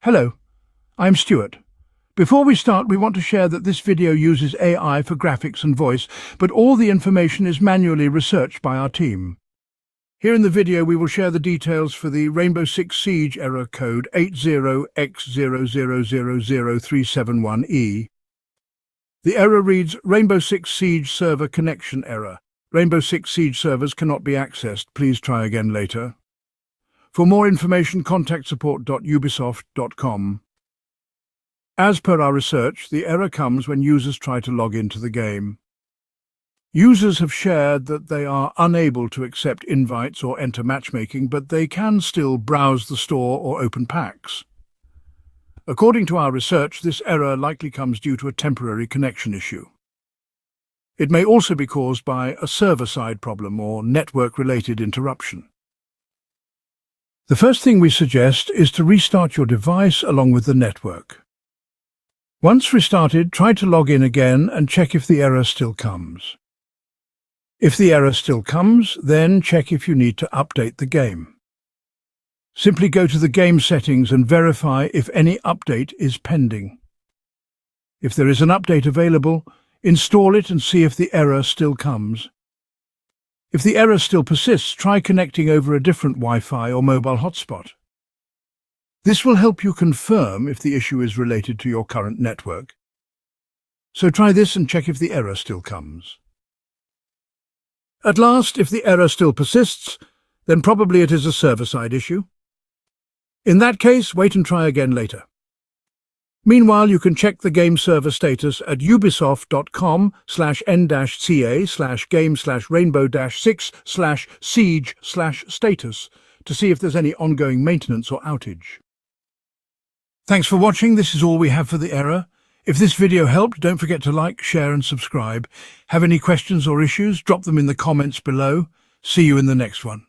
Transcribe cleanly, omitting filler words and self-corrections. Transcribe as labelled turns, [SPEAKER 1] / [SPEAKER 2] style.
[SPEAKER 1] Hello, I'm Stuart. Before we start, we want to share that this video uses AI for graphics and voice, but all the information is manually researched by our team. Here in the video, we will share the details for the Rainbow Six Siege error code 80X0000371E. The error reads Rainbow Six Siege server connection error. Rainbow Six Siege servers cannot be accessed. Please try again later. For more information, contact support.ubisoft.com. As per our research, the error comes when users try to log into the game. Users have shared that they are unable to accept invites or enter matchmaking, but they can still browse the store or open packs. According to our research, this error likely comes due to a temporary connection issue. It may also be caused by a server-side problem or network-related interruption. The first thing we suggest is to restart your device along with the network. Once restarted, try to log in again and check if the error still comes. If the error still comes, then check if you need to update the game. Simply go to the game settings and verify if any update is pending. If there is an update available, install it and see if the error still comes. If the error still persists, try connecting over a different Wi-Fi or mobile hotspot. This will help you confirm if the issue is related to your current network. So try this and check if the error still comes. At last, if the error still persists, then probably it is a server-side issue. In that case, wait and try again later. Meanwhile, you can check the game server status at ubisoft.com/n-ca/game/rainbow-6/siege/status to see if there's any ongoing maintenance or outage. Thanks for watching. This is all we have for the error. If this video helped, don't forget to like, share and subscribe. Have any questions or issues? Drop them in the comments below. See you in the next one.